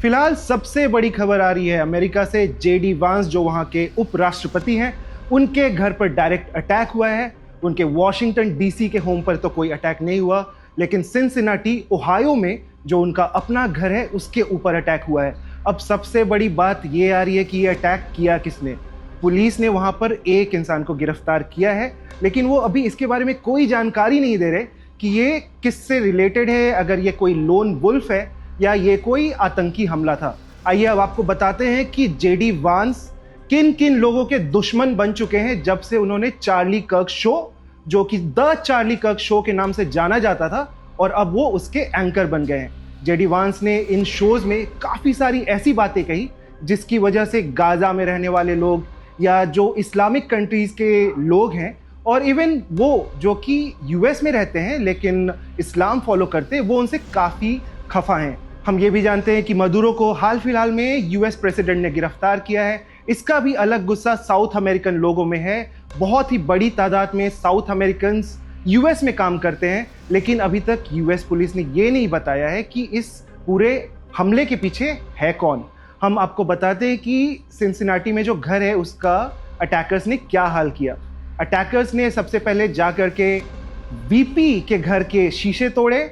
फिलहाल सबसे बड़ी खबर आ रही है अमेरिका से। जेडी वांस जो वहां के उपराष्ट्रपति हैं, उनके घर पर डायरेक्ट अटैक हुआ है। उनके वॉशिंगटन डीसी के होम पर तो कोई अटैक नहीं हुआ, लेकिन सिनसिनाटी ओहायो में जो उनका अपना घर है उसके ऊपर अटैक हुआ है। अब सबसे बड़ी बात ये आ रही है कि ये अटैक किया किसने। पुलिस ने वहां पर एक इंसान को गिरफ्तार किया है, लेकिन वो अभी इसके बारे में कोई जानकारी नहीं दे रहे कि ये किससे रिलेटेड है, अगर ये कोई लोन वुल्फ है या ये कोई आतंकी हमला था। आइए अब आपको बताते हैं कि जेडी वांस किन किन लोगों के दुश्मन बन चुके हैं जब से उन्होंने चार्ली कर्क शो, जो कि द चार्ली कर्क शो के नाम से जाना जाता था, और अब वो उसके एंकर बन गए हैं। जेडी वांस ने इन शोज में काफी सारी ऐसी बातें कही जिसकी वजह से गाजा में रहने वाले लोग या जो इस्लामिक कंट्रीज के लोग हैं, और इवन वो जो कि यूएस में रहते हैं लेकिन इस्लाम फॉलो करते हैं, वो उनसे काफी खफा हैं। हम ये भी जानते हैं कि मदुरो को हाल फिलहाल में यूएस प्रेसिडेंट ने गिरफ्तार किया है। इसका भी अलग गुस्सा साउथ अमेरिकन लोगों में है। बहुत ही बड़ी तादाद में साउथ अमेरिकन यूएस में काम करते हैं, लेकिन अभी तक यूएस पुलिस ने ये नहीं बताया है कि इस पूरे हमले के पीछे है कौन। हम आपको बताते हैं कि सिनसिनाटी में जो घर है उसका अटैकर्स ने क्या हाल किया। अटैकर्स ने सबसे पहले जा करके वीपी के घर के शीशे तोड़े।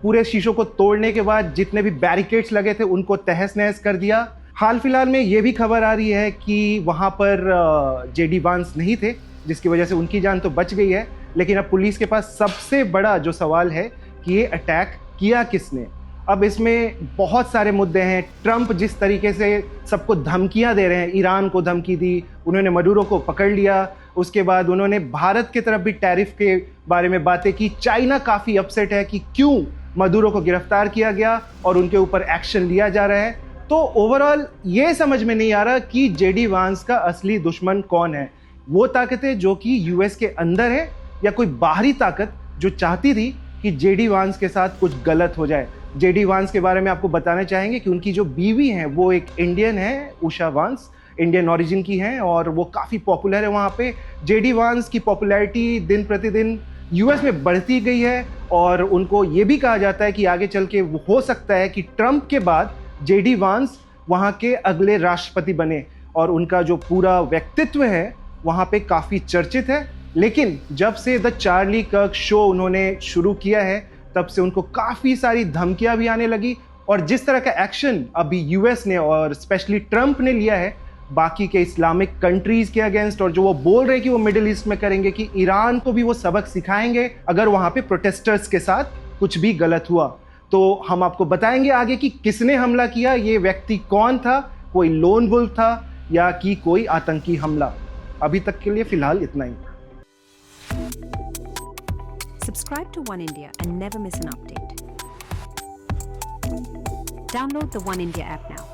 पूरे शीशों को तोड़ने के बाद जितने भी बैरिकेड्स लगे थे उनको तहस नहस कर दिया। हाल फिलहाल में ये भी खबर आ रही है कि वहाँ पर जेडी वांस नहीं थे, जिसकी वजह से उनकी जान तो बच गई है। लेकिन अब पुलिस के पास सबसे बड़ा जो सवाल है कि ये अटैक किया किसने। अब इसमें बहुत सारे मुद्दे हैं। ट्रंप जिस तरीके से सबको धमकियां दे रहे हैं, ईरान को धमकी दी, उन्होंने मडुरो को पकड़ लिया, उसके बाद उन्होंने भारत की तरफ भी टैरिफ के बारे में बातें की। चाइना काफ़ी अपसेट है कि क्यों मडुरो को गिरफ्तार किया गया और उनके ऊपर एक्शन लिया जा रहा है। तो ओवरऑल ये समझ में नहीं आ रहा कि जेडी वांस का असली दुश्मन कौन है। वो ताकतें जो कि यूएस के अंदर है या कोई बाहरी ताकत जो चाहती थी कि जेडी वांस के साथ कुछ गलत हो जाए। जेडी वांस के बारे में आपको बताना चाहेंगे कि उनकी जो बीवी हैं वो एक इंडियन है, उषा वांस, इंडियन ओरिजिन की हैं और वो काफ़ी पॉपुलर है वहाँ पे। जेडी वांस की पॉपुलैरिटी दिन प्रतिदिन यूएस में बढ़ती गई है और उनको ये भी कहा जाता है कि आगे चल के हो सकता है कि ट्रंप के बाद जेडी वांस वहाँ के अगले राष्ट्रपति बने, और उनका जो पूरा व्यक्तित्व है वहाँ पे काफ़ी चर्चित है। लेकिन जब से द चार्ली कर्क शो उन्होंने शुरू किया है तब से उनको काफ़ी सारी धमकियां भी आने लगी, और जिस तरह का एक्शन अभी यूएस ने और स्पेशली ट्रंप ने लिया है बाकी के इस्लामिक कंट्रीज के अगेंस्ट, और जो वो बोल रहे हैं कि वो मिडिल ईस्ट में करेंगे, कि ईरान को भी वो सबक सिखाएंगे अगर वहाँ पे प्रोटेस्टर्स के साथ कुछ भी गलत हुआ। तो हम आपको बताएंगे आगे कि किसने हमला किया, ये व्यक्ति कौन था, कोई लोन वुल्फ था या कि कोई आतंकी हमला। अभी तक के लिए फिलहाल इतना ही। Subscribe to One India and never miss an update. Download the One India app now.